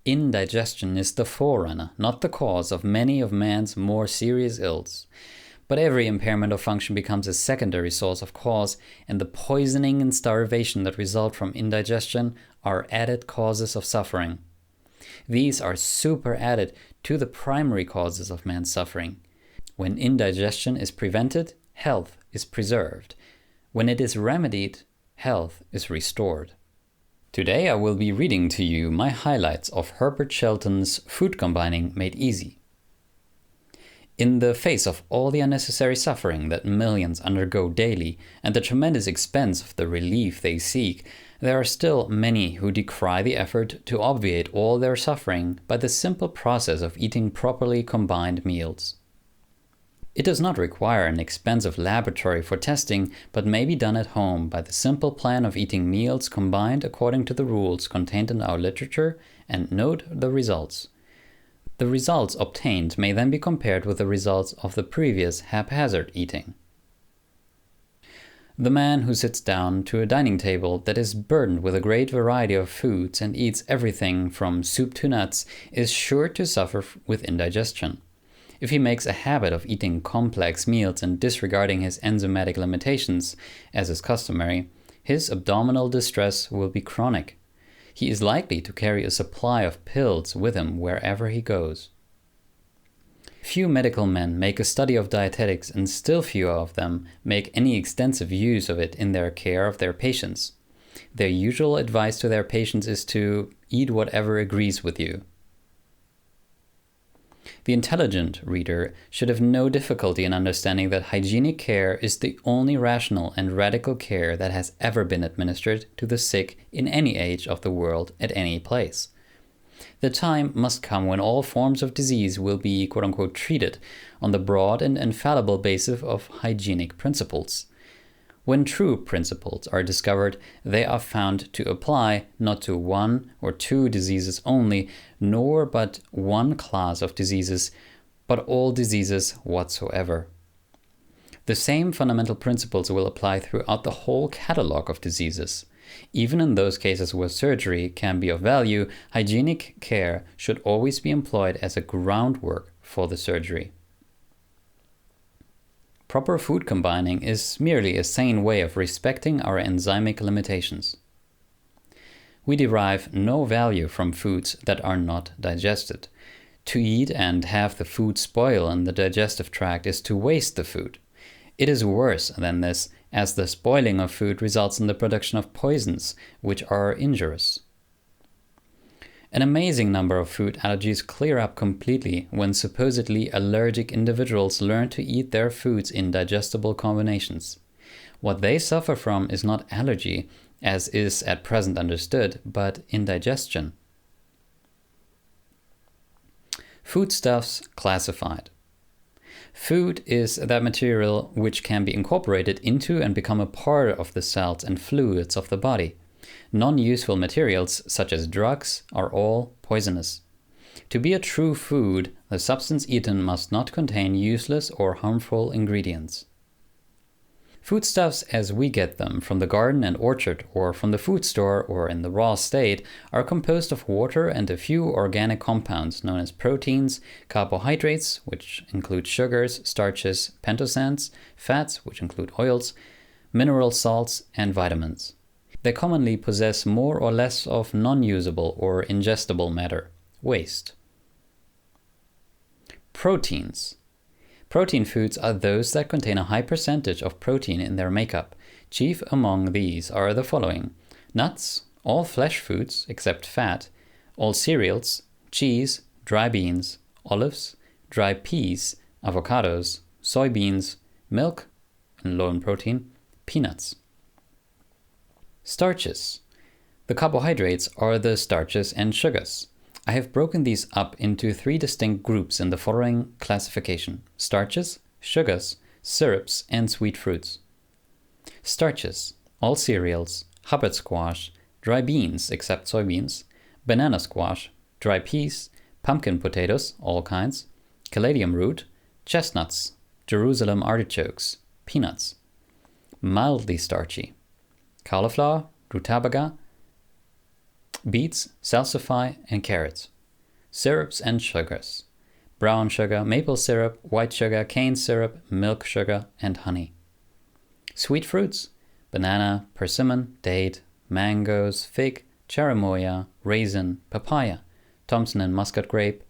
Indigestion is the forerunner, not the cause, of many of man's more serious ills. But every impairment of function becomes a secondary source of cause, and the poisoning and starvation that result from indigestion are added causes of suffering. These are superadded to the primary causes of man's suffering. When indigestion is prevented, health is preserved. When it is remedied, health is restored. Today I will be reading to you my highlights of Herbert Shelton's Food Combining Made Easy. In the face of all the unnecessary suffering that millions undergo daily and the tremendous expense of the relief they seek, there are still many who decry the effort to obviate all their suffering by the simple process of eating properly combined meals. It does not require an expensive laboratory for testing, but may be done at home by the simple plan of eating meals combined according to the rules contained in our literature, and note the results. The results obtained may then be compared with the results of the previous haphazard eating. The man who sits down to a dining table that is burdened with a great variety of foods and eats everything from soup to nuts is sure to suffer with indigestion. If he makes a habit of eating complex meals and disregarding his enzymatic limitations, as is customary, his abdominal distress will be chronic. He is likely to carry a supply of pills with him wherever he goes. Few medical men make a study of dietetics, and still fewer of them make any extensive use of it in their care of their patients. Their usual advice to their patients is to eat whatever agrees with you. The intelligent reader should have no difficulty in understanding that hygienic care is the only rational and radical care that has ever been administered to the sick in any age of the world at any place. The time must come when all forms of disease will be quote-unquote treated on the broad and infallible basis of hygienic principles. When true principles are discovered, they are found to apply not to one or two diseases only, nor but one class of diseases, but all diseases whatsoever. The same fundamental principles will apply throughout the whole catalogue of diseases. Even in those cases where surgery can be of value, hygienic care should always be employed as a groundwork for the surgery. Proper food combining is merely a sane way of respecting our enzymic limitations. We derive no value from foods that are not digested. To eat and have the food spoil in the digestive tract is to waste the food. It is worse than this, as the spoiling of food results in the production of poisons, which are injurious. An amazing number of food allergies clear up completely when supposedly allergic individuals learn to eat their foods in digestible combinations. What they suffer from is not allergy, as is at present understood, but indigestion. Foodstuffs classified. Food is that material which can be incorporated into and become a part of the cells and fluids of the body. Non-useful materials, such as drugs, are all poisonous. To be a true food, the substance eaten must not contain useless or harmful ingredients. Foodstuffs as we get them from the garden and orchard, or from the food store, or in the raw state, are composed of water and a few organic compounds known as proteins, carbohydrates, which include sugars, starches, pentosands, fats, which include oils, mineral salts, and vitamins. They commonly possess more or less of non-usable or ingestible matter, waste. Proteins. Protein foods are those that contain a high percentage of protein in their makeup. Chief among these are the following: nuts, all flesh foods except fat, all cereals, cheese, dry beans, olives, dry peas, avocados, soybeans, milk, and low in protein, peanuts. Starches. The carbohydrates are the starches and sugars. I have broken these up into three distinct groups in the following classification: starches, sugars, syrups, and sweet fruits. Starches: all cereals, Hubbard squash, dry beans except soybeans, banana squash, dry peas, pumpkin potatoes, all kinds, caladium root, chestnuts, Jerusalem artichokes, peanuts. Mildly starchy: cauliflower, rutabaga, beets, salsify, and carrots. Syrups and sugars. Brown sugar, maple syrup, white sugar, cane syrup, milk sugar, and honey. Sweet fruits. Banana, persimmon, date, mangoes, fig, cherimoya, raisin, papaya, Thompson and muscat grape,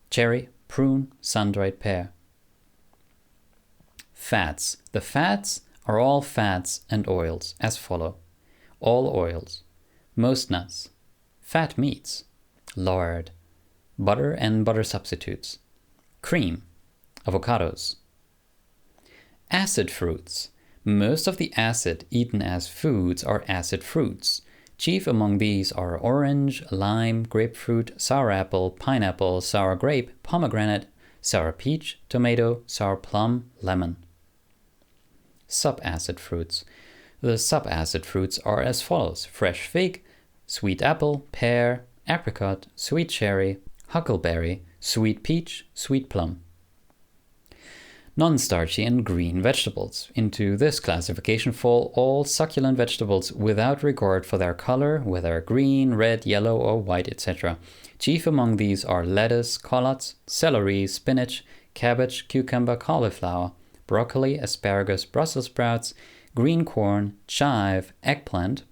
cherry, prune, sun-dried pear. Fats. The fats are all fats and oils as follow. All oils. Most nuts. Fat meats. Lard. Butter and butter substitutes. Cream. Avocados. Acid fruits. Most of the acid eaten as foods are acid fruits. Chief among these are orange, lime, grapefruit, sour apple, pineapple, sour grape, pomegranate, sour peach, tomato, sour plum, lemon. Subacid fruits. The subacid fruits are as follows: fresh fig, sweet apple, pear, apricot, sweet cherry, huckleberry, sweet peach, sweet plum. Non-starchy and green vegetables. Into this classification fall all succulent vegetables without regard for their color, whether green, red, yellow, or white, etc. Chief among these are lettuce, collards, celery, spinach, cabbage, cucumber, cauliflower, broccoli, asparagus, Brussels sprouts, green corn, chive, eggplant,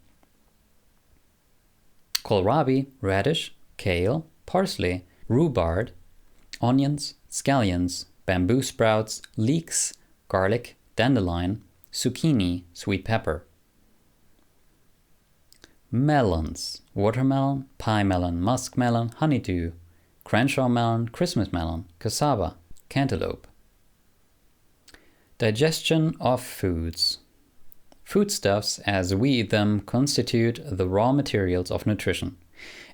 kohlrabi, radish, kale, parsley, rhubarb, onions, scallions, bamboo sprouts, leeks, garlic, dandelion, zucchini, sweet pepper. Melons. Watermelon, pie melon, musk melon, honeydew, Crenshaw melon, Christmas melon, cassava, cantaloupe. Digestion of foods. Foodstuffs, as we eat them, constitute the raw materials of nutrition.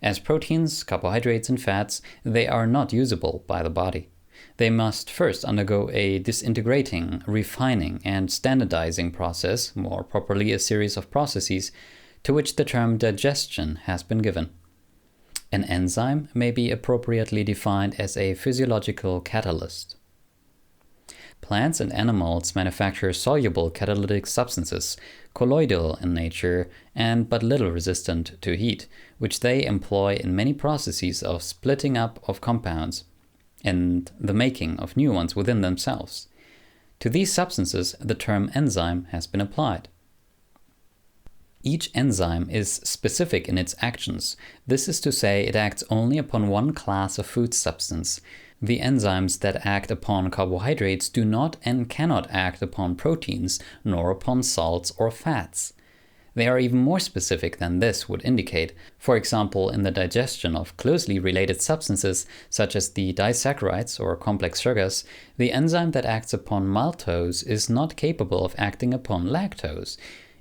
As proteins, carbohydrates, and fats, they are not usable by the body. They must first undergo a disintegrating, refining, and standardizing process, more properly a series of processes, to which the term digestion has been given. An enzyme may be appropriately defined as a physiological catalyst. Plants and animals manufacture soluble catalytic substances, colloidal in nature and but little resistant to heat, which they employ in many processes of splitting up of compounds and the making of new ones within themselves. To these substances, the term enzyme has been applied. Each enzyme is specific in its actions. This is to say, it acts only upon one class of food substance. The enzymes that act upon carbohydrates do not and cannot act upon proteins, nor upon salts or fats. They are even more specific than this would indicate. For example, in the digestion of closely related substances, such as the disaccharides or complex sugars, the enzyme that acts upon maltose is not capable of acting upon lactose.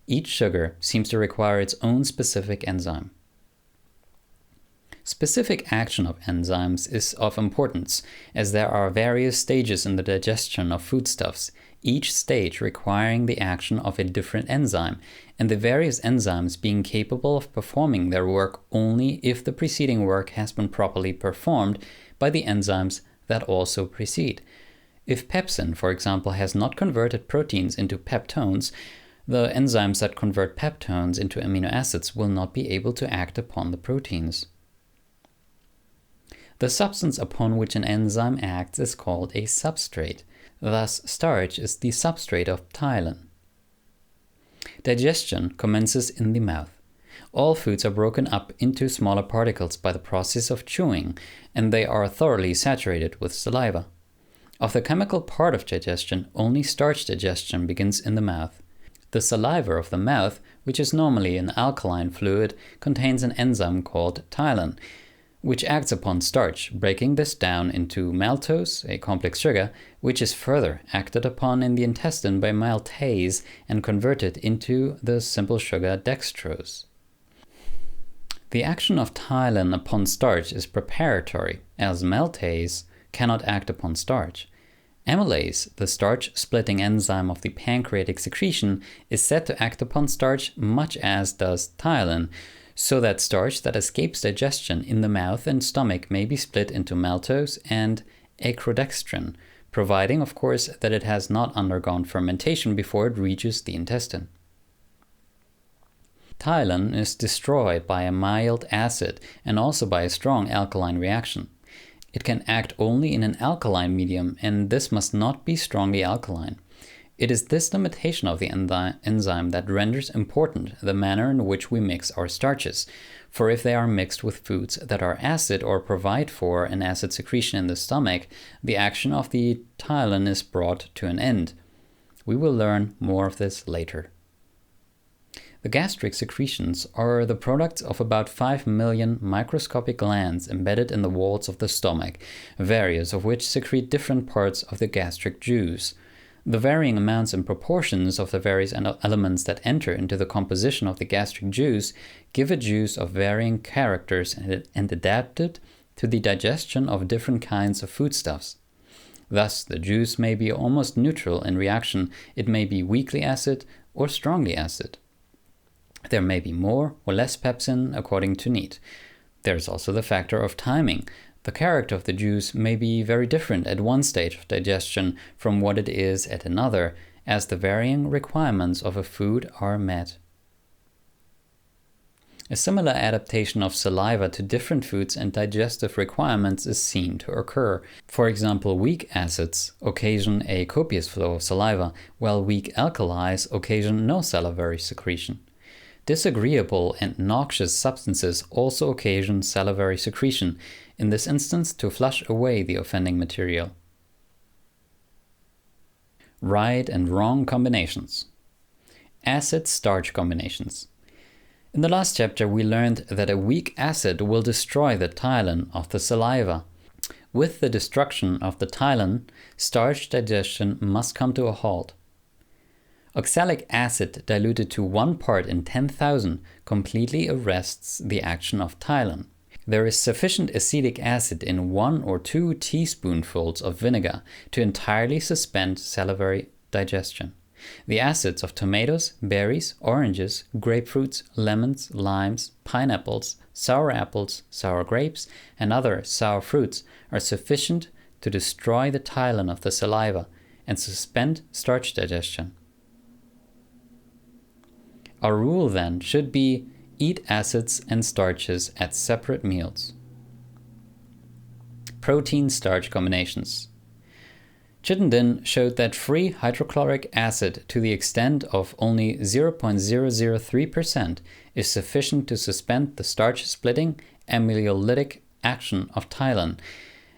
Each sugar seems to require its own specific enzyme. Specific action of enzymes is of importance, as there are various stages in the digestion of foodstuffs, each stage requiring the action of a different enzyme, and the various enzymes being capable of performing their work only if the preceding work has been properly performed by the enzymes that also precede. If pepsin, for example, has not converted proteins into peptones, the enzymes that convert peptones into amino acids will not be able to act upon the proteins. The substance upon which an enzyme acts is called a substrate. Thus, starch is the substrate of ptyalin. Digestion commences in the mouth. All foods are broken up into smaller particles by the process of chewing, and they are thoroughly saturated with saliva. Of the chemical part of digestion, only starch digestion begins in the mouth. The saliva of the mouth, which is normally an alkaline fluid, contains an enzyme called ptyalin, which acts upon starch, breaking this down into maltose, a complex sugar, which is further acted upon in the intestine by maltase and converted into the simple sugar dextrose. The action of ptyalin upon starch is preparatory, as maltase cannot act upon starch. Amylase, the starch-splitting enzyme of the pancreatic secretion, is said to act upon starch much as does ptyalin, so that starch that escapes digestion in the mouth and stomach may be split into maltose and acrodextrin, providing, of course, that it has not undergone fermentation before it reaches the intestine. Tylen is destroyed by a mild acid and also by a strong alkaline reaction. It can act only in an alkaline medium, and this must not be strongly alkaline. It is this limitation of the enzyme that renders important the manner in which we mix our starches, for if they are mixed with foods that are acid or provide for an acid secretion in the stomach, the action of the Tylen is brought to an end. We will learn more of this later. The gastric secretions are the products of about 5 million microscopic glands embedded in the walls of the stomach, various of which secrete different parts of the gastric juice. The varying amounts and proportions of the various elements that enter into the composition of the gastric juice give a juice of varying characters and adapted to the digestion of different kinds of foodstuffs. Thus, the juice may be almost neutral in reaction. It may be weakly acid or strongly acid. There may be more or less pepsin according to need. There is also the factor of timing. The character of the juice may be very different at one stage of digestion from what it is at another, as the varying requirements of a food are met. A similar adaptation of saliva to different foods and digestive requirements is seen to occur. For example, weak acids occasion a copious flow of saliva, while weak alkalis occasion no salivary secretion. Disagreeable and noxious substances also occasion salivary secretion, in this instance to flush away the offending material. Right and wrong combinations. Acid-starch combinations. In the last chapter we learned that a weak acid will destroy the Tylen of the saliva. With the destruction of the Tylen, starch digestion must come to a halt. Oxalic acid diluted to 1 part in 10,000 completely arrests the action of Tylen. There is sufficient acetic acid in 1 or 2 teaspoonfuls of vinegar to entirely suspend salivary digestion. The acids of tomatoes, berries, oranges, grapefruits, lemons, limes, pineapples, sour apples, sour grapes, and other sour fruits are sufficient to destroy the Tylen of the saliva and suspend starch digestion. Our rule then should be eat acids and starches at separate meals. Protein-starch combinations. Chittenden showed that free hydrochloric acid to the extent of only 0.003% is sufficient to suspend the starch-splitting amylolytic action of Tylen,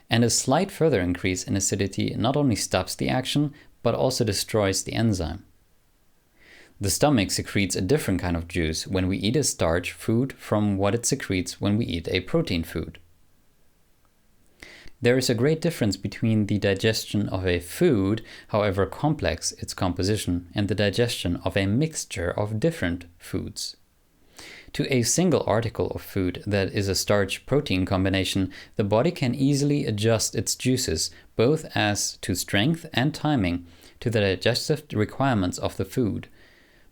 and a slight further increase in acidity not only stops the action, but also destroys the enzyme. The stomach secretes a different kind of juice when we eat a starch food from what it secretes when we eat a protein food. There is a great difference between the digestion of a food, however complex its composition, and the digestion of a mixture of different foods. To a single article of food that is a starch-protein combination, the body can easily adjust its juices, both as to strength and timing, to the digestive requirements of the food.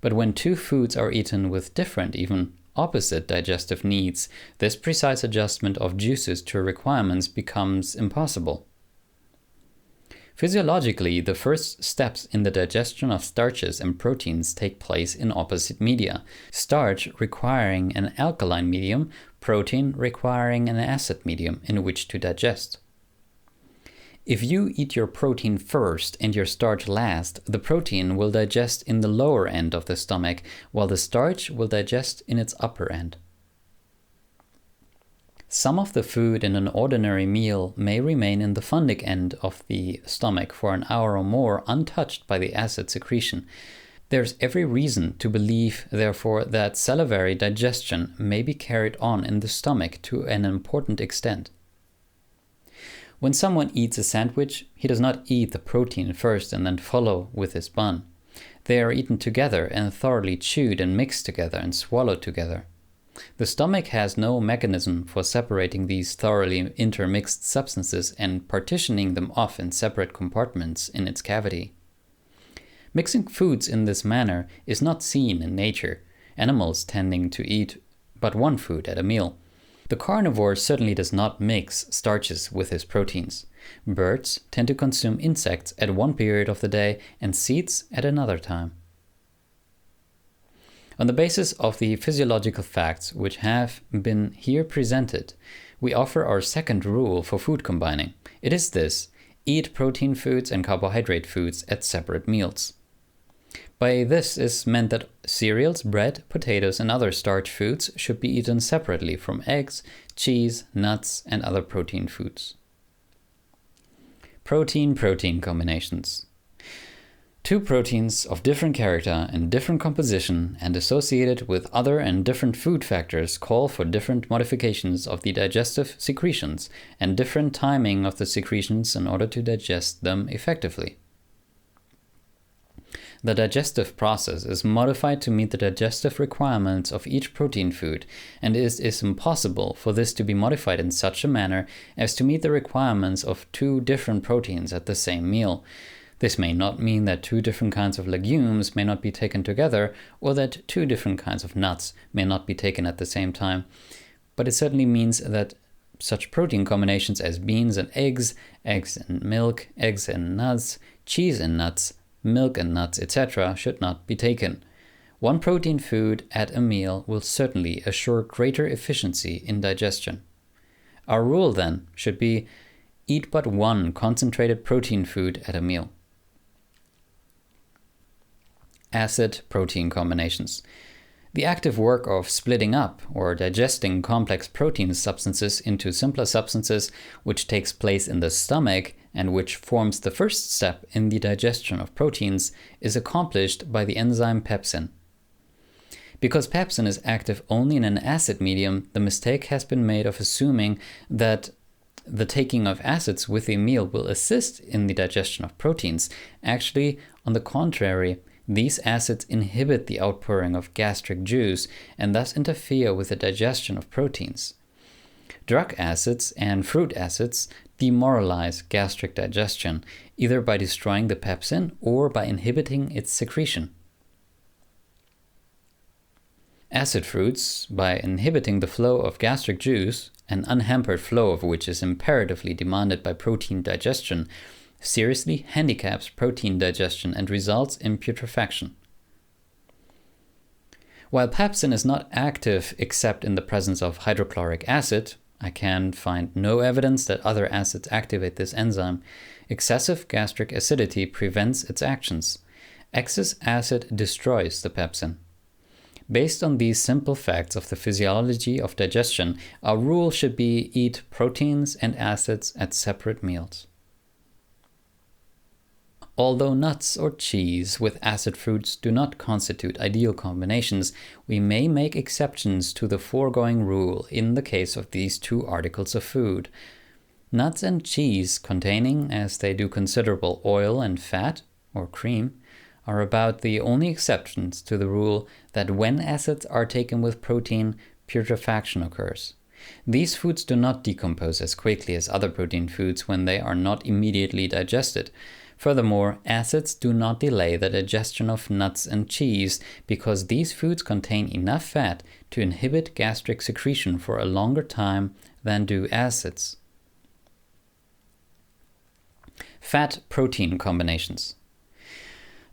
But when two foods are eaten with different, even opposite digestive needs, this precise adjustment of juices to requirements becomes impossible. Physiologically, the first steps in the digestion of starches and proteins take place in opposite media, starch requiring an alkaline medium, protein requiring an acid medium in which to digest. If you eat your protein first and your starch last, the protein will digest in the lower end of the stomach, while the starch will digest in its upper end. Some of the food in an ordinary meal may remain in the fundic end of the stomach for an hour or more untouched by the acid secretion. There's every reason to believe, therefore, that salivary digestion may be carried on in the stomach to an important extent. When someone eats a sandwich, he does not eat the protein first and then follow with his bun. They are eaten together and thoroughly chewed and mixed together and swallowed together. The stomach has no mechanism for separating these thoroughly intermixed substances and partitioning them off in separate compartments in its cavity. Mixing foods in this manner is not seen in nature, animals tending to eat but one food at a meal. The carnivore certainly does not mix starches with his proteins. Birds tend to consume insects at one period of the day and seeds at another time. On the basis of the physiological facts which have been here presented, we offer our second rule for food combining. It is this: eat protein foods and carbohydrate foods at separate meals. By this is meant that cereals, bread, potatoes, and other starch foods should be eaten separately from eggs, cheese, nuts, and other protein foods. Protein-protein combinations. Two proteins of different character and different composition and associated with other and different food factors call for different modifications of the digestive secretions and different timing of the secretions in order to digest them effectively. The digestive process is modified to meet the digestive requirements of each protein food, and it is impossible for this to be modified in such a manner as to meet the requirements of two different proteins at the same meal. This may not mean that two different kinds of legumes may not be taken together, or that two different kinds of nuts may not be taken at the same time, but it certainly means that such protein combinations as beans and eggs, eggs and milk, eggs and nuts, cheese and nuts, milk and nuts, etc. should not be taken. One protein food at a meal will certainly assure greater efficiency in digestion. Our rule then should be: eat but one concentrated protein food at a meal. Acid-protein combinations. The active work of splitting up or digesting complex protein substances into simpler substances, which takes place in the stomach and which forms the first step in the digestion of proteins, is accomplished by the enzyme pepsin. Because pepsin is active only in an acid medium, the mistake has been made of assuming that the taking of acids with a meal will assist in the digestion of proteins. Actually, on the contrary, these acids inhibit the outpouring of gastric juice and thus interfere with the digestion of proteins. Drug acids and fruit acids demoralize gastric digestion, either by destroying the pepsin or by inhibiting its secretion. Acid fruits, by inhibiting the flow of gastric juice, an unhampered flow of which is imperatively demanded by protein digestion, seriously handicaps protein digestion and results in putrefaction. While pepsin is not active except in the presence of hydrochloric acid, I can find no evidence that other acids activate this enzyme. Excessive gastric acidity prevents its actions. Excess acid destroys the pepsin. Based on these simple facts of the physiology of digestion, our rule should be: eat proteins and acids at separate meals. Although nuts or cheese with acid fruits do not constitute ideal combinations, we may make exceptions to the foregoing rule in the case of these two articles of food. Nuts and cheese, containing, as they do, considerable oil and fat, or cream, are about the only exceptions to the rule that when acids are taken with protein, putrefaction occurs. These foods do not decompose as quickly as other protein foods when they are not immediately digested. Furthermore, acids do not delay the digestion of nuts and cheese because these foods contain enough fat to inhibit gastric secretion for a longer time than do acids. Fat-protein combinations.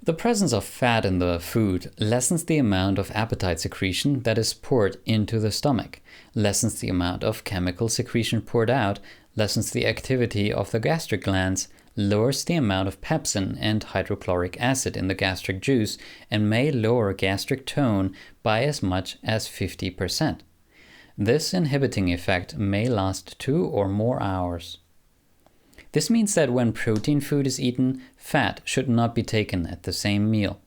The presence of fat in the food lessens the amount of appetite secretion that is poured into the stomach, lessens the amount of chemical secretion poured out, lessens the activity of the gastric glands, lowers the amount of pepsin and hydrochloric acid in the gastric juice, and may lower gastric tone by as much as 50%. This inhibiting effect may last 2 or more hours. This means that when protein food is eaten, fat should not be taken at the same meal.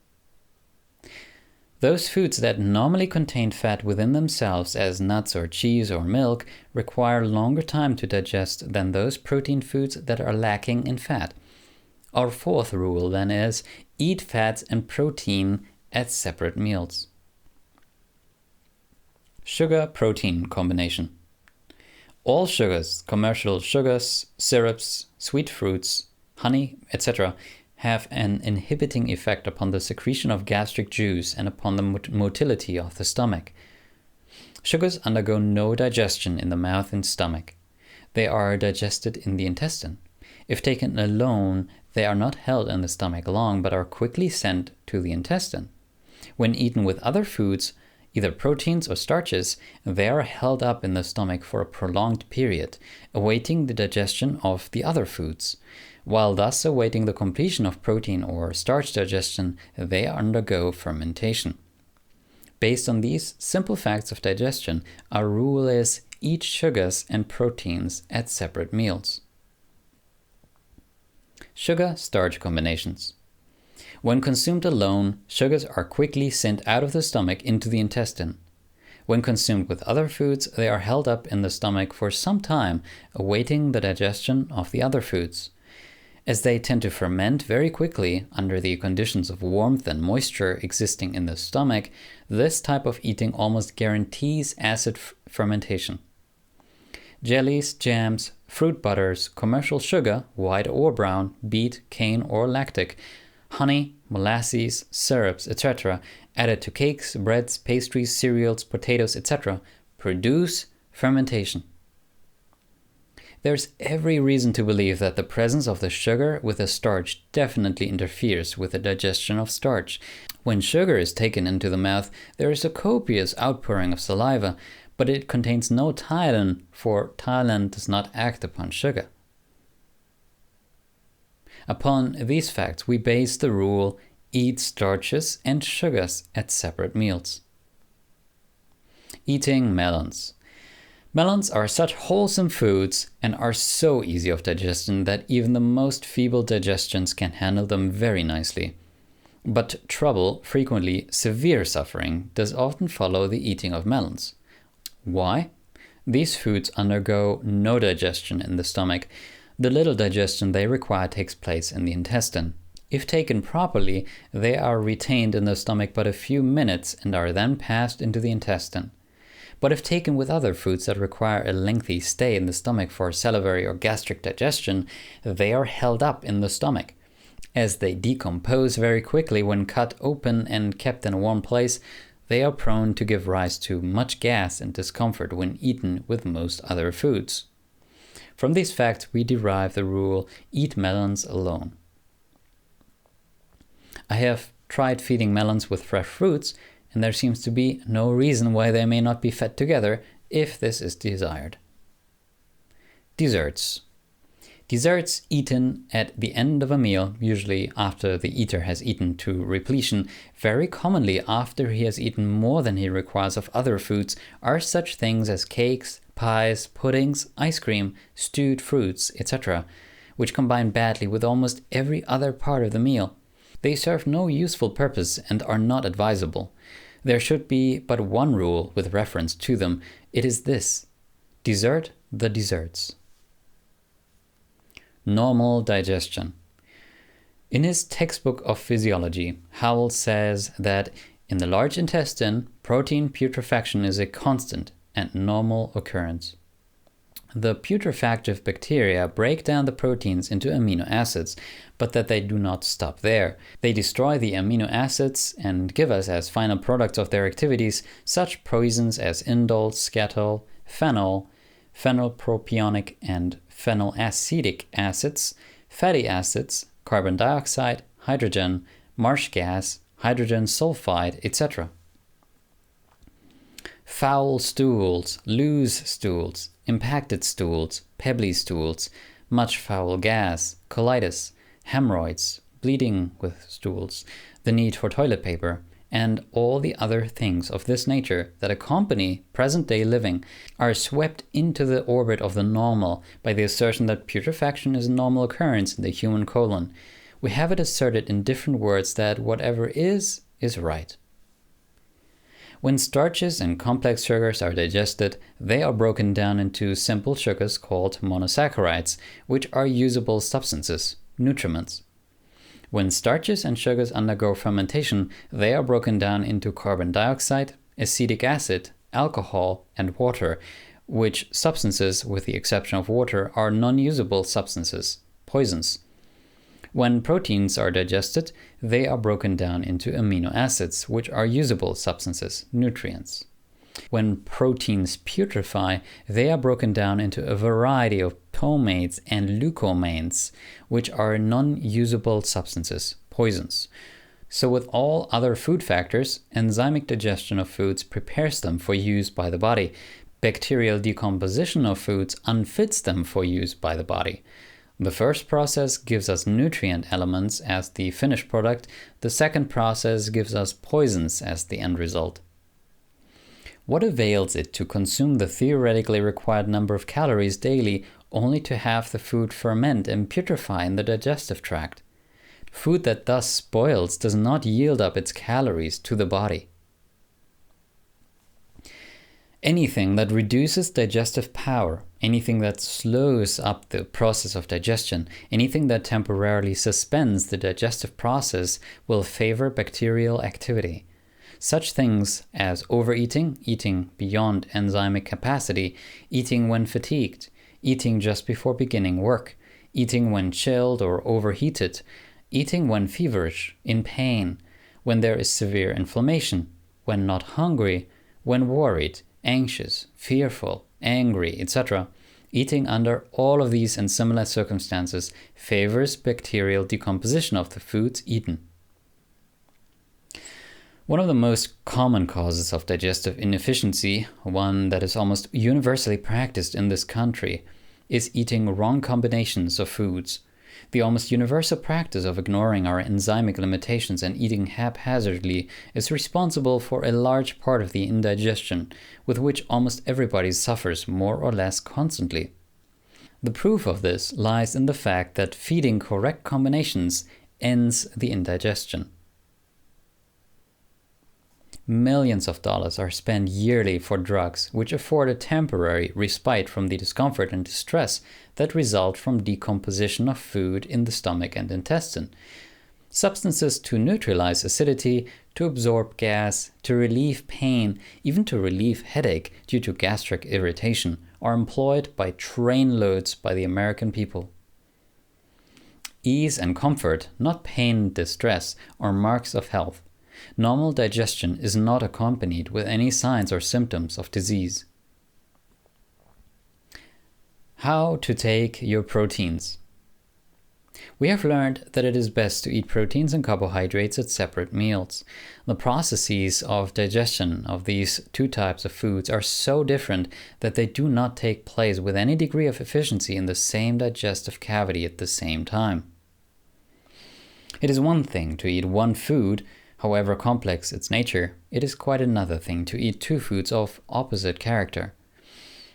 Those foods that normally contain fat within themselves, as nuts or cheese or milk, require longer time to digest than those protein foods that are lacking in fat. Our fourth rule then is: eat fats and protein at separate meals. Sugar-protein combination. All sugars, commercial sugars, syrups, sweet fruits, honey, etc., have an inhibiting effect upon the secretion of gastric juice and upon the motility of the stomach. Sugars undergo no digestion in the mouth and stomach. They are digested in the intestine. If taken alone, they are not held in the stomach long, but are quickly sent to the intestine. When eaten with other foods, either proteins or starches, they are held up in the stomach for a prolonged period, awaiting the digestion of the other foods. While thus awaiting the completion of protein or starch digestion, they undergo fermentation. Based on these simple facts of digestion, our rule is eat sugars and proteins at separate meals. Sugar-starch combinations. When consumed alone, sugars are quickly sent out of the stomach into the intestine. When consumed with other foods, they are held up in the stomach for some time, awaiting the digestion of the other foods. As they tend to ferment very quickly under the conditions of warmth and moisture existing in the stomach, this type of eating almost guarantees acid fermentation. Jellies, jams, fruit butters, commercial sugar, white or brown, beet, cane or lactic, honey, molasses, syrups, etc., added to cakes, breads, pastries, cereals, potatoes, etc., produce fermentation. There's every reason to believe that the presence of the sugar with the starch definitely interferes with the digestion of starch. When sugar is taken into the mouth, there is a copious outpouring of saliva, but it contains no ptyalin, for ptyalin does not act upon sugar. Upon these facts, we base the rule, eat starches and sugars at separate meals. Eating melons. Melons are such wholesome foods and are so easy of digestion that even the most feeble digestions can handle them very nicely. But trouble, frequently severe suffering, does often follow the eating of melons. Why? These foods undergo no digestion in the stomach. The little digestion they require takes place in the intestine. If taken properly, they are retained in the stomach but a few minutes and are then passed into the intestine. But if taken with other foods that require a lengthy stay in the stomach for salivary or gastric digestion, they are held up in the stomach. As they decompose very quickly when cut open and kept in a warm place, they are prone to give rise to much gas and discomfort when eaten with most other foods. From these facts, we derive the rule, eat melons alone. I have tried feeding melons with fresh fruits, and there seems to be no reason why they may not be fed together if this is desired. Desserts. Desserts eaten at the end of a meal, usually after the eater has eaten to repletion, very commonly after he has eaten more than he requires of other foods, are such things as cakes, pies, puddings, ice cream, stewed fruits, etc., which combine badly with almost every other part of the meal. They serve no useful purpose and are not advisable. There should be but one rule with reference to them. It is this: desert the desserts. Normal digestion. In his textbook of physiology, Howell says that in the large intestine, protein putrefaction is a constant and normal occurrence. The putrefactive bacteria break down the proteins into amino acids, but that they do not stop there. They destroy the amino acids and give us as final products of their activities such poisons as indole, skatole, phenol, phenylpropionic and phenylacetic acids, fatty acids, carbon dioxide, hydrogen, marsh gas, hydrogen sulfide, etc. Foul stools, loose stools, impacted stools, pebbly stools, much foul gas, colitis, hemorrhoids, bleeding with stools, the need for toilet paper, and all the other things of this nature that accompany present-day living are swept into the orbit of the normal by the assertion that putrefaction is a normal occurrence in the human colon. We have it asserted in different words that whatever is right. When starches and complex sugars are digested, they are broken down into simple sugars called monosaccharides, which are usable substances, nutriments. When starches and sugars undergo fermentation, they are broken down into carbon dioxide, acetic acid, alcohol, and water, which substances, with the exception of water, are non-usable substances, poisons. When proteins are digested, they are broken down into amino acids, which are usable substances, nutrients. When proteins putrefy, they are broken down into a variety of pomates and leucomains, which are non-usable substances, poisons. So with all other food factors, enzymic digestion of foods prepares them for use by the body. Bacterial decomposition of foods unfits them for use by the body. The first process gives us nutrient elements as the finished product. The second process gives us poisons as the end result. What avails it to consume the theoretically required number of calories daily only to have the food ferment and putrefy in the digestive tract? Food that thus spoils does not yield up its calories to the body. Anything that reduces digestive power, anything that slows up the process of digestion, anything that temporarily suspends the digestive process will favor bacterial activity. Such things as overeating, eating beyond enzymic capacity, eating when fatigued, eating just before beginning work, eating when chilled or overheated, eating when feverish, in pain, when there is severe inflammation, when not hungry, when worried, anxious, fearful, angry, etc. Eating under all of these and similar circumstances favors bacterial decomposition of the foods eaten. One of the most common causes of digestive inefficiency, one that is almost universally practiced in this country, is eating wrong combinations of foods. The almost universal practice of ignoring our enzymic limitations and eating haphazardly is responsible for a large part of the indigestion, with which almost everybody suffers more or less constantly. The proof of this lies in the fact that feeding correct combinations ends the indigestion. Millions of dollars are spent yearly for drugs which afford a temporary respite from the discomfort and distress that result from decomposition of food in the stomach and intestine. Substances to neutralize acidity, to absorb gas, to relieve pain, even to relieve headache due to gastric irritation are employed by trainloads by the American people. Ease and comfort, not pain and distress, are marks of health. Normal digestion is not accompanied with any signs or symptoms of disease. How to take your proteins. We have learned that it is best to eat proteins and carbohydrates at separate meals. The processes of digestion of these two types of foods are so different that they do not take place with any degree of efficiency in the same digestive cavity at the same time. It is one thing to eat one food, however complex its nature. It is quite another thing to eat two foods of opposite character.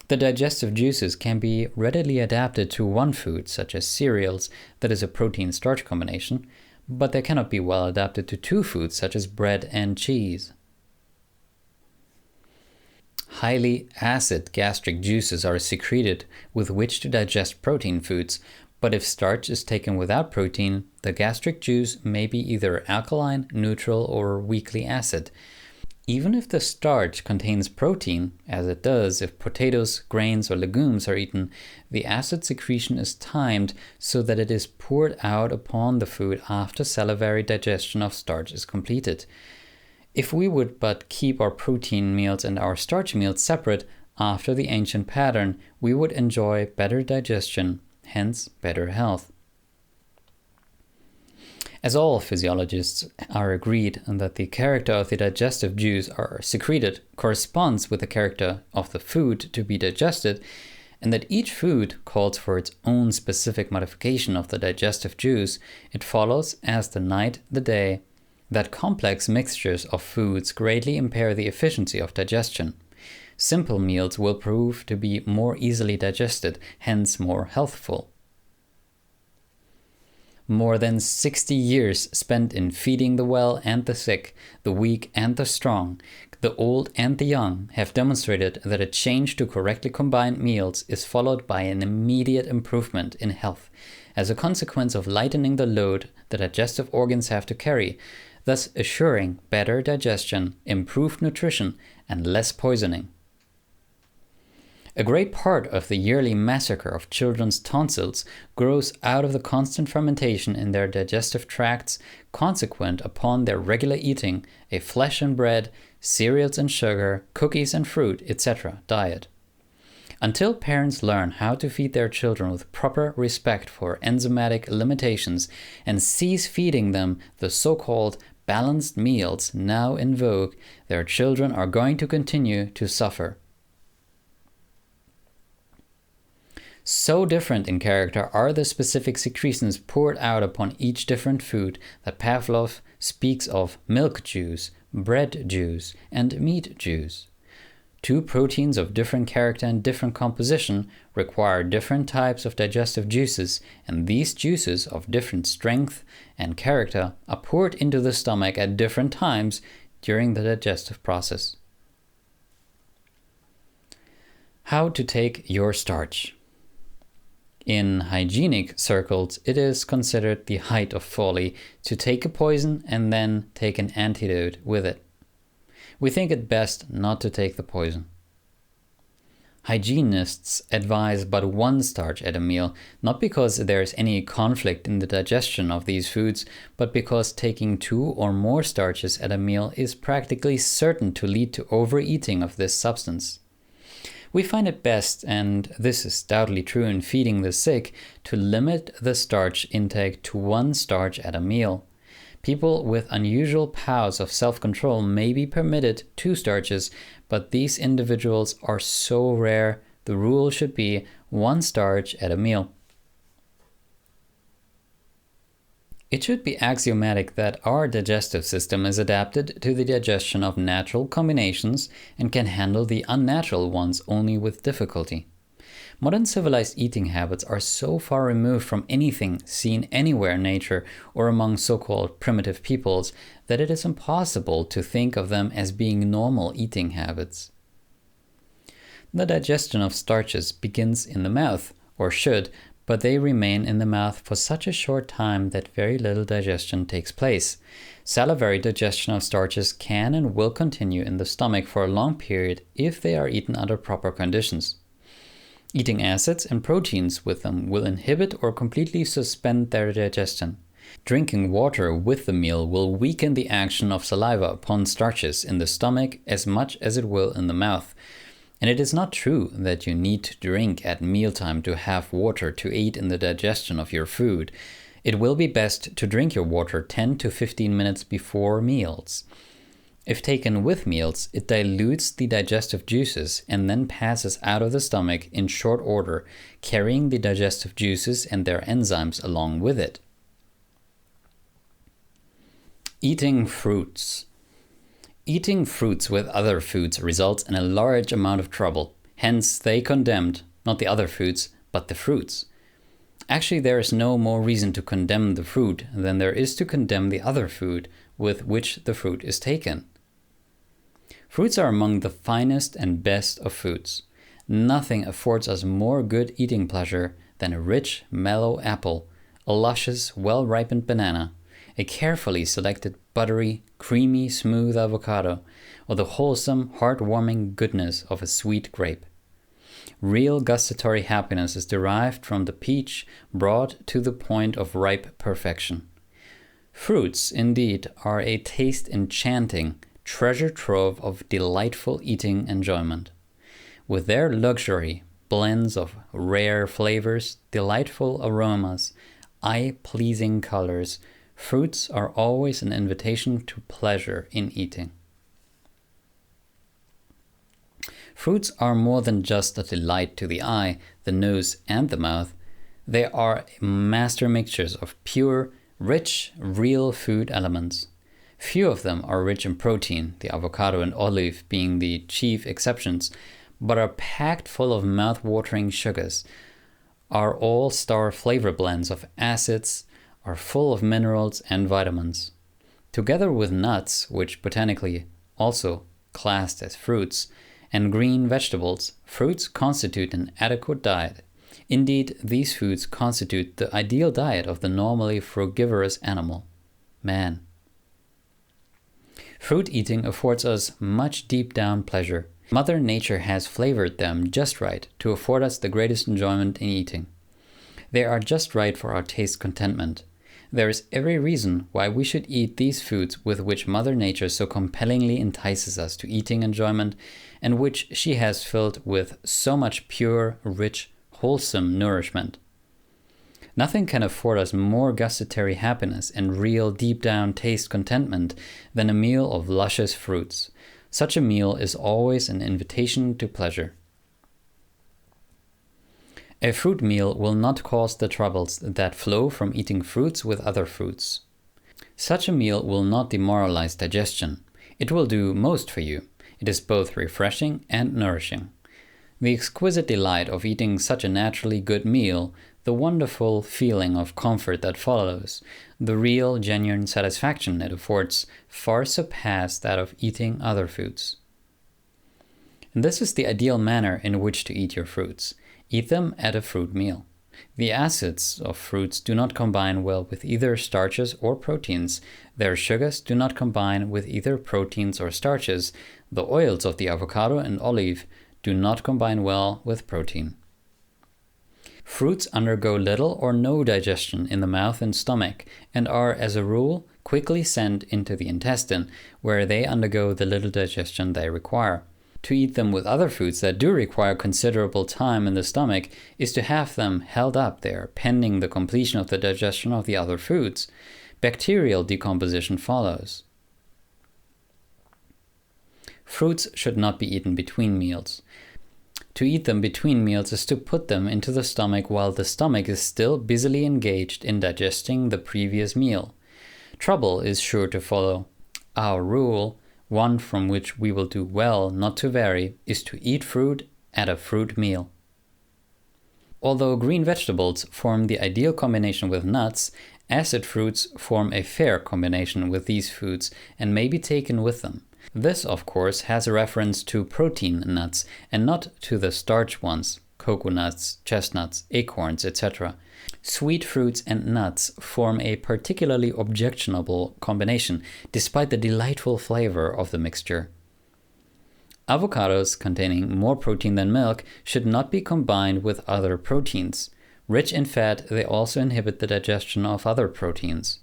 The digestive juices can be readily adapted to one food, such as cereals, that is a protein-starch combination, but they cannot be well adapted to two foods, such as bread and cheese. Highly acid gastric juices are secreted with which to digest protein foods, but if starch is taken without protein, the gastric juice may be either alkaline, neutral, or weakly acid. Even if the starch contains protein, as it does if potatoes, grains, or legumes are eaten, the acid secretion is timed so that it is poured out upon the food after salivary digestion of starch is completed. If we would but keep our protein meals and our starch meals separate after the ancient pattern, we would enjoy better digestion, hence better health. As all physiologists are agreed that the character of the digestive juice are secreted corresponds with the character of the food to be digested, and that each food calls for its own specific modification of the digestive juice, it follows, as the night the day, that complex mixtures of foods greatly impair the efficiency of digestion. Simple meals will prove to be more easily digested, hence more healthful. More than 60 years spent in feeding the well and the sick, the weak and the strong, the old and the young have demonstrated that a change to correctly combined meals is followed by an immediate improvement in health, as a consequence of lightening the load the digestive organs have to carry, thus assuring better digestion, improved nutrition, and less poisoning. A great part of the yearly massacre of children's tonsils grows out of the constant fermentation in their digestive tracts consequent upon their regular eating a flesh and bread, cereals and sugar, cookies and fruit, etc. diet. Until parents learn how to feed their children with proper respect for enzymatic limitations and cease feeding them the so-called balanced meals now in vogue, their children are going to continue to suffer. So different in character are the specific secretions poured out upon each different food that Pavlov speaks of milk juice, bread juice, and meat juice. Two proteins of different character and different composition require different types of digestive juices, and these juices of different strength and character are poured into the stomach at different times during the digestive process. How to take your starch. In hygienic circles, it is considered the height of folly to take a poison and then take an antidote with it. We think it best not to take the poison. Hygienists advise but one starch at a meal, not because there is any conflict in the digestion of these foods, but because taking 2 or more starches at a meal is practically certain to lead to overeating of this substance. We find it best, and this is doubly true in feeding the sick, to limit the starch intake to 1 starch at a meal. People with unusual powers of self-control may be permitted 2 starches, but these individuals are so rare, the rule should be 1 starch at a meal. It should be axiomatic that our digestive system is adapted to the digestion of natural combinations and can handle the unnatural ones only with difficulty. Modern civilized eating habits are so far removed from anything seen anywhere in nature or among so-called primitive peoples that it is impossible to think of them as being normal eating habits. The digestion of starches begins in the mouth, or should, but they remain in the mouth for such a short time that very little digestion takes place. Salivary digestion of starches can and will continue in the stomach for a long period if they are eaten under proper conditions. Eating acids and proteins with them will inhibit or completely suspend their digestion. Drinking water with the meal will weaken the action of saliva upon starches in the stomach as much as it will in the mouth. And it is not true that you need to drink at mealtime to have water to aid in the digestion of your food. It will be best to drink your water 10 to 15 minutes before meals. If taken with meals, it dilutes the digestive juices and then passes out of the stomach in short order, carrying the digestive juices and their enzymes along with it. Eating fruits. Eating fruits with other foods results in a large amount of trouble. Hence, they condemned not the other foods, but the fruits. Actually, there is no more reason to condemn the fruit than there is to condemn the other food with which the fruit is taken. Fruits are among the finest and best of foods. Nothing affords us more good eating pleasure than a rich, mellow apple, a luscious, well-ripened banana, a carefully selected buttery, creamy, smooth avocado, or the wholesome, heart-warming goodness of a sweet grape. Real gustatory happiness is derived from the peach brought to the point of ripe perfection. Fruits, indeed, are a taste-enchanting treasure trove of delightful eating enjoyment. With their luxury, blends of rare flavors, delightful aromas, eye-pleasing colors, fruits are always an invitation to pleasure in eating. Fruits are more than just a delight to the eye, the nose, and the mouth. They are master mixtures of pure, rich, real food elements. Few of them are rich in protein, the avocado and olive being the chief exceptions, but are packed full of mouth-watering sugars, are all-star flavor blends of acids, are full of minerals and vitamins. Together with nuts, which botanically also classed as fruits, and green vegetables, fruits constitute an adequate diet. Indeed, these foods constitute the ideal diet of the normally frugivorous animal, man. Fruit eating affords us much deep-down pleasure. Mother Nature has flavored them just right to afford us the greatest enjoyment in eating. They are just right for our taste contentment. There is every reason why we should eat these foods with which Mother Nature so compellingly entices us to eating enjoyment, and which she has filled with so much pure, rich, wholesome nourishment. Nothing can afford us more gustatory happiness and real deep-down taste contentment than a meal of luscious fruits. Such a meal is always an invitation to pleasure. A fruit meal will not cause the troubles that flow from eating fruits with other fruits. Such a meal will not demoralize digestion. It will do most for you. It is both refreshing and nourishing. The exquisite delight of eating such a naturally good meal, the wonderful feeling of comfort that follows, the real, genuine satisfaction it affords far surpass that of eating other foods. And this is the ideal manner in which to eat your fruits. Eat them at a fruit meal. The acids of fruits do not combine well with either starches or proteins. Their sugars do not combine with either proteins or starches. The oils of the avocado and olive do not combine well with protein. Fruits undergo little or no digestion in the mouth and stomach and are, as a rule, quickly sent into the intestine, where they undergo the little digestion they require. To eat them with other foods that do require considerable time in the stomach is to have them held up there pending the completion of the digestion of the other foods. Bacterial decomposition follows. Fruits should not be eaten between meals. To eat them between meals is to put them into the stomach while the stomach is still busily engaged in digesting the previous meal. Trouble is sure to follow. Our rule, one from which we will do well not to vary, is to eat fruit at a fruit meal. Although green vegetables form the ideal combination with nuts, acid fruits form a fair combination with these foods and may be taken with them. This, of course, has a reference to protein nuts and not to the starch ones, coconuts, chestnuts, acorns, etc. Sweet fruits and nuts form a particularly objectionable combination, despite the delightful flavor of the mixture. Avocados containing more protein than milk should not be combined with other proteins. Rich in fat, they also inhibit the digestion of other proteins.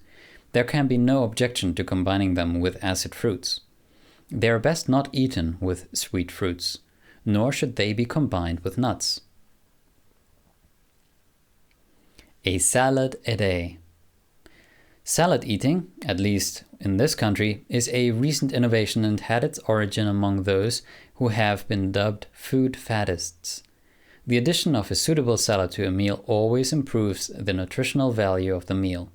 There can be no objection to combining them with acid fruits. They are best not eaten with sweet fruits, nor should they be combined with nuts. A salad a day. Salad eating, at least in this country, is a recent innovation and had its origin among those who have been dubbed food faddists. The addition of a suitable salad to a meal always improves the nutritional value of the meal.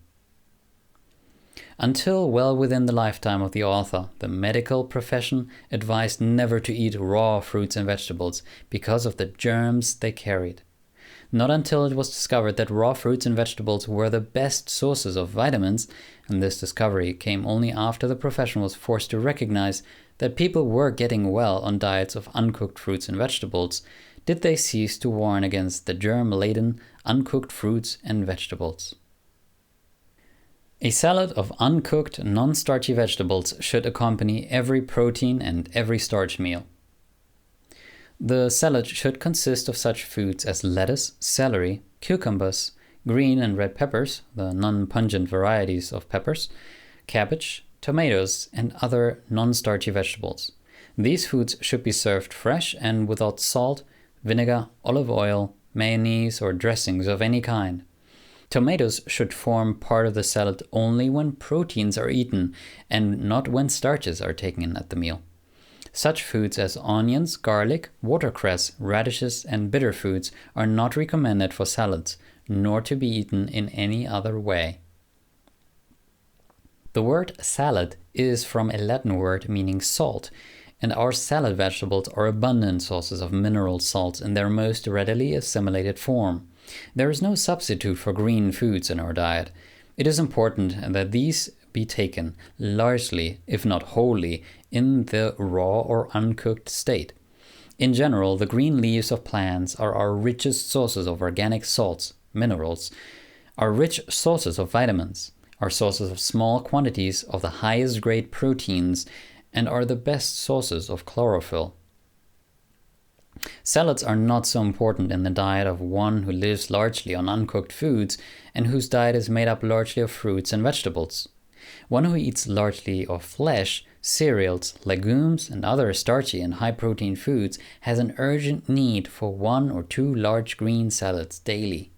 Until well within the lifetime of the author, the medical profession advised never to eat raw fruits and vegetables because of the germs they carried. Not until it was discovered that raw fruits and vegetables were the best sources of vitamins, and this discovery came only after the profession was forced to recognize that people were getting well on diets of uncooked fruits and vegetables, did they cease to warn against the germ-laden, uncooked fruits and vegetables. A salad of uncooked, non-starchy vegetables should accompany every protein and every starch meal. The salad should consist of such foods as lettuce, celery, cucumbers, green and red peppers, the non-pungent varieties of peppers, cabbage, tomatoes, and other non-starchy vegetables. These foods should be served fresh and without salt, vinegar, olive oil, mayonnaise, or dressings of any kind. Tomatoes should form part of the salad only when proteins are eaten and not when starches are taken in at the meal. Such foods as onions, garlic, watercress, radishes, and bitter foods are not recommended for salads, nor to be eaten in any other way. The word salad is from a Latin word meaning salt, and our salad vegetables are abundant sources of mineral salts in their most readily assimilated form. There is no substitute for green foods in our diet. It is important that these be taken largely, if not wholly, in the raw or uncooked state. In general, the green leaves of plants are our richest sources of organic salts, minerals, are rich sources of vitamins, are sources of small quantities of the highest grade proteins, and are the best sources of chlorophyll. Salads are not so important in the diet of one who lives largely on uncooked foods and whose diet is made up largely of fruits and vegetables. One who eats largely of flesh, cereals, legumes, and other starchy and high-protein foods has an urgent need for 1 or 2 large green salads daily.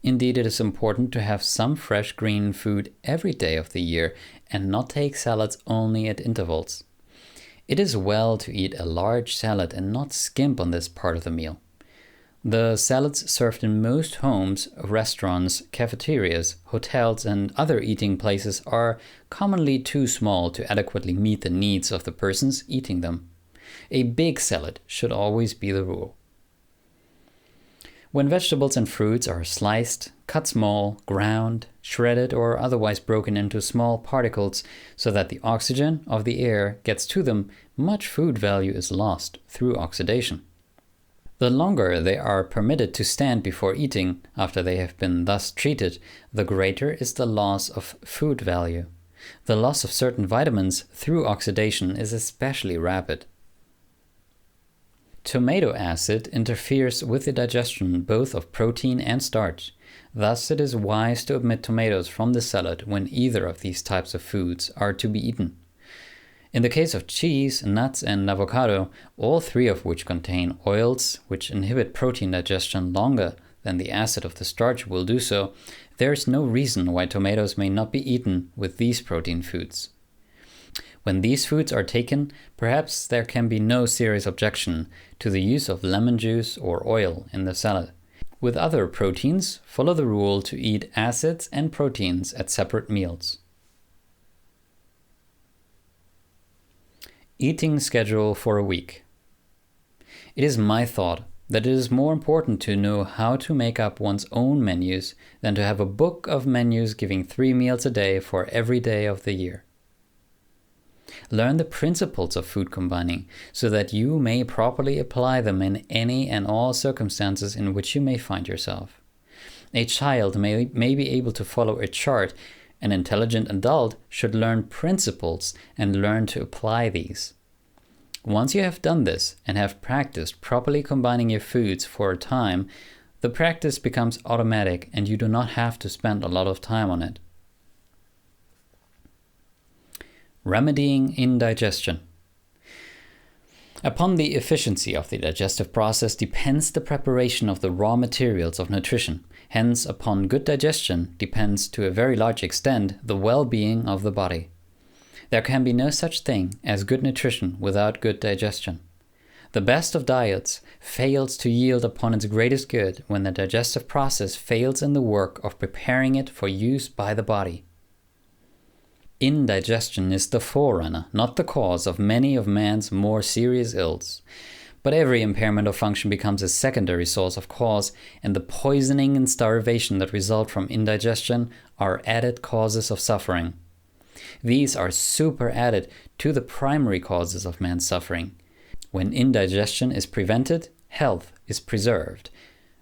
Indeed, it is important to have some fresh green food every day of the year and not take salads only at intervals. It is well to eat a large salad and not skimp on this part of the meal. The salads served in most homes, restaurants, cafeterias, hotels, and other eating places are commonly too small to adequately meet the needs of the persons eating them. A big salad should always be the rule. When vegetables and fruits are sliced, cut small, ground, shredded, or otherwise broken into small particles so that the oxygen of the air gets to them, much food value is lost through oxidation. The longer they are permitted to stand before eating, after they have been thus treated, the greater is the loss of food value. The loss of certain vitamins through oxidation is especially rapid. Tomato acid interferes with the digestion both of protein and starch. Thus, it is wise to omit tomatoes from the salad when either of these types of foods are to be eaten. In the case of cheese, nuts, and avocado, all three of which contain oils which inhibit protein digestion longer than the acid of the starch will do so, there is no reason why tomatoes may not be eaten with these protein foods. When these foods are taken, perhaps there can be no serious objection to the use of lemon juice or oil in the salad. With other proteins, follow the rule to eat acids and proteins at separate meals. Eating schedule for a week. It is my thought that it is more important to know how to make up one's own menus than to have a book of menus giving 3 meals a day for every day of the year. Learn the principles of food combining so that you may properly apply them in any and all circumstances in which you may find yourself. A child may be able to follow a chart. An intelligent adult should learn principles and learn to apply these. Once you have done this and have practiced properly combining your foods for a time, the practice becomes automatic and you do not have to spend a lot of time on it. Remedying indigestion. Upon the efficiency of the digestive process depends the preparation of the raw materials of nutrition. Hence, upon good digestion depends to a very large extent the well-being of the body. There can be no such thing as good nutrition without good digestion. The best of diets fails to yield upon its greatest good when the digestive process fails in the work of preparing it for use by the body. Indigestion is the forerunner, not the cause, of many of man's more serious ills. But every impairment of function becomes a secondary source of cause, and the poisoning and starvation that result from indigestion are added causes of suffering. These are superadded to the primary causes of man's suffering. When indigestion is prevented, health is preserved.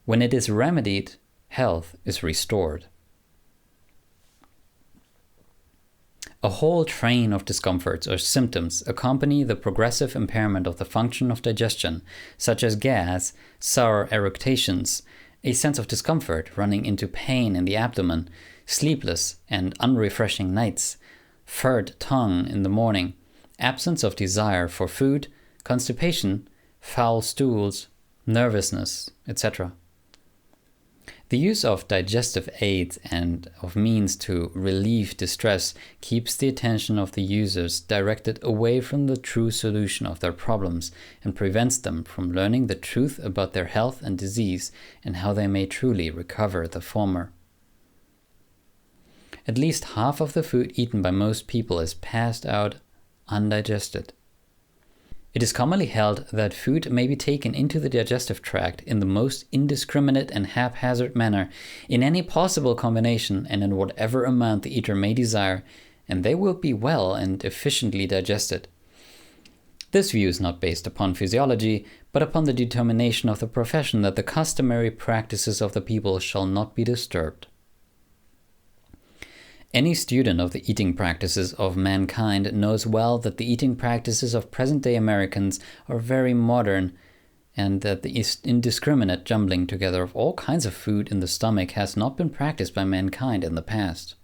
When it is remedied, health is restored. A whole train of discomforts or symptoms accompany the progressive impairment of the function of digestion, such as gas, sour eructations, a sense of discomfort running into pain in the abdomen, sleepless and unrefreshing nights, furred tongue in the morning, absence of desire for food, constipation, foul stools, nervousness, etc. The use of digestive aids and of means to relieve distress keeps the attention of the users directed away from the true solution of their problems and prevents them from learning the truth about their health and disease and how they may truly recover the former. At least half of the food eaten by most people is passed out undigested. It is commonly held that food may be taken into the digestive tract in the most indiscriminate and haphazard manner, in any possible combination and in whatever amount the eater may desire, and they will be well and efficiently digested. This view is not based upon physiology, but upon the determination of the profession that the customary practices of the people shall not be disturbed. Any student of the eating practices of mankind knows well that the eating practices of present-day Americans are very modern, and that the indiscriminate jumbling together of all kinds of food in the stomach has not been practiced by mankind in the past.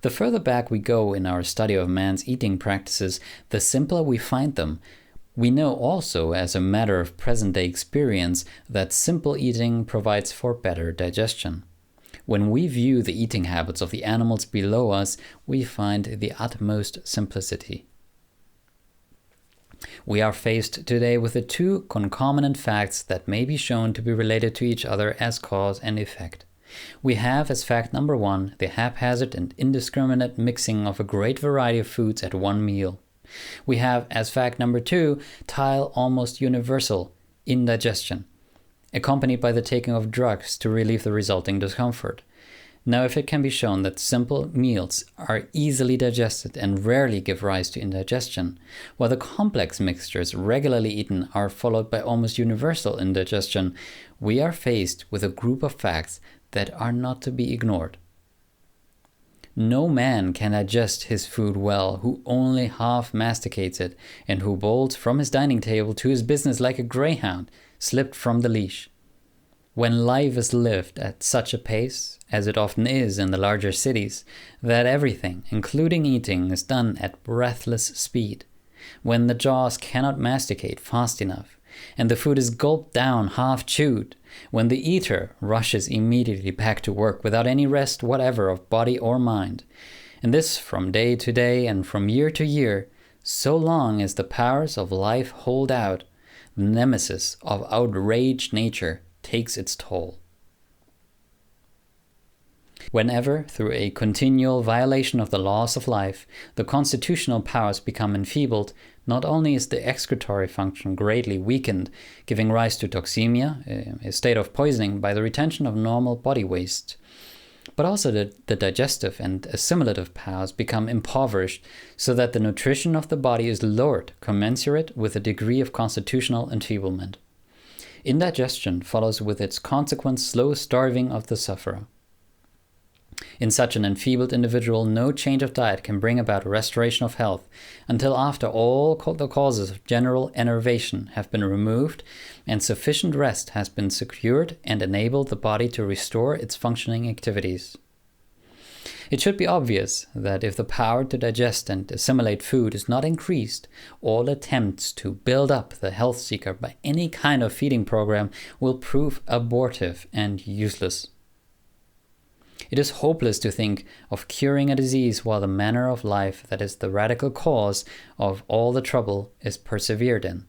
The further back we go in our study of man's eating practices, the simpler we find them. We know also, as a matter of present-day experience, that simple eating provides for better digestion. When we view the eating habits of the animals below us, we find the utmost simplicity. We are faced today with the two concomitant facts that may be shown to be related to each other as cause and effect. We have as fact number one the haphazard and indiscriminate mixing of a great variety of foods at one meal. We have as fact number two tile almost universal indigestion, accompanied by the taking of drugs to relieve the resulting discomfort. Now, if it can be shown that simple meals are easily digested and rarely give rise to indigestion, while the complex mixtures regularly eaten are followed by almost universal indigestion, we are faced with a group of facts that are not to be ignored. No man can digest his food well who only half masticates it and who bolts from his dining table to his business like a greyhound slipped from the leash. When life is lived at such a pace, as it often is in the larger cities, that everything, including eating, is done at breathless speed, when the jaws cannot masticate fast enough, and the food is gulped down half chewed, when the eater rushes immediately back to work without any rest whatever of body or mind, and this from day to day and from year to year, so long as the powers of life hold out, the nemesis of outraged nature takes its toll. Whenever, through a continual violation of the laws of life, the constitutional powers become enfeebled, not only is the excretory function greatly weakened, giving rise to toxemia, a state of poisoning by the retention of normal body waste, but also the digestive and assimilative powers become impoverished, so that the nutrition of the body is lowered, commensurate with a degree of constitutional enfeeblement. Indigestion follows with its consequent slow starving of the sufferer. In such an enfeebled individual, no change of diet can bring about a restoration of health until after all the causes of general enervation have been removed and sufficient rest has been secured and enabled the body to restore its functioning activities. It should be obvious that if the power to digest and assimilate food is not increased, all attempts to build up the health seeker by any kind of feeding program will prove abortive and useless. It is hopeless to think of curing a disease while the manner of life that is the radical cause of all the trouble is persevered in.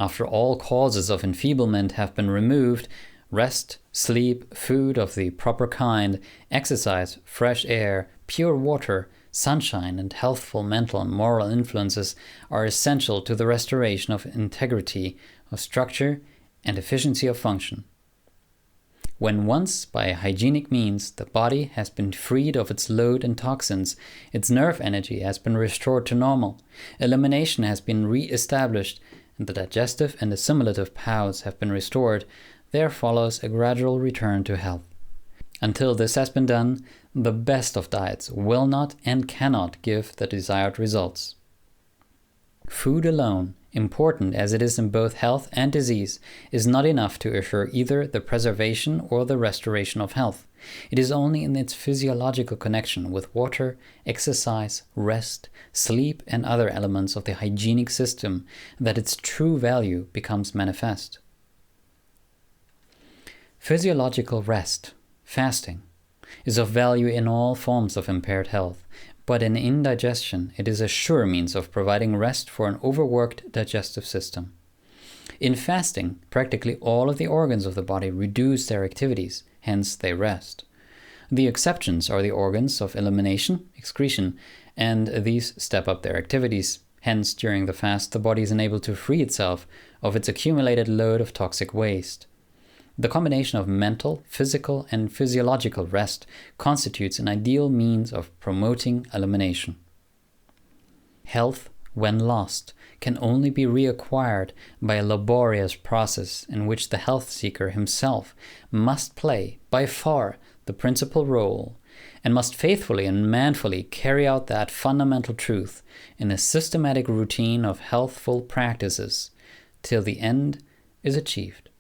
After all causes of enfeeblement have been removed, rest, sleep, food of the proper kind, exercise, fresh air, pure water, sunshine, and healthful mental and moral influences are essential to the restoration of integrity, of structure, and efficiency of function. When once, by hygienic means, the body has been freed of its load and toxins, its nerve energy has been restored to normal, elimination has been re-established, and the digestive and assimilative powers have been restored, there follows a gradual return to health. Until this has been done, the best of diets will not and cannot give the desired results. Food alone, important as it is in both health and disease, is not enough to assure either the preservation or the restoration of health. It is only in its physiological connection with water, exercise, rest, sleep, and other elements of the hygienic system that its true value becomes manifest. Physiological rest, fasting, is of value in all forms of impaired health, but in indigestion it is a sure means of providing rest for an overworked digestive system. In fasting, practically all of the organs of the body reduce their activities, hence they rest. The exceptions are the organs of elimination, excretion, and these step up their activities. Hence, during the fast, the body is enabled to free itself of its accumulated load of toxic waste. The combination of mental, physical, and physiological rest constitutes an ideal means of promoting elimination. Health, when lost, can only be reacquired by a laborious process in which the health seeker himself must play, by far, the principal role, and must faithfully and manfully carry out that fundamental truth in a systematic routine of healthful practices till the end is achieved.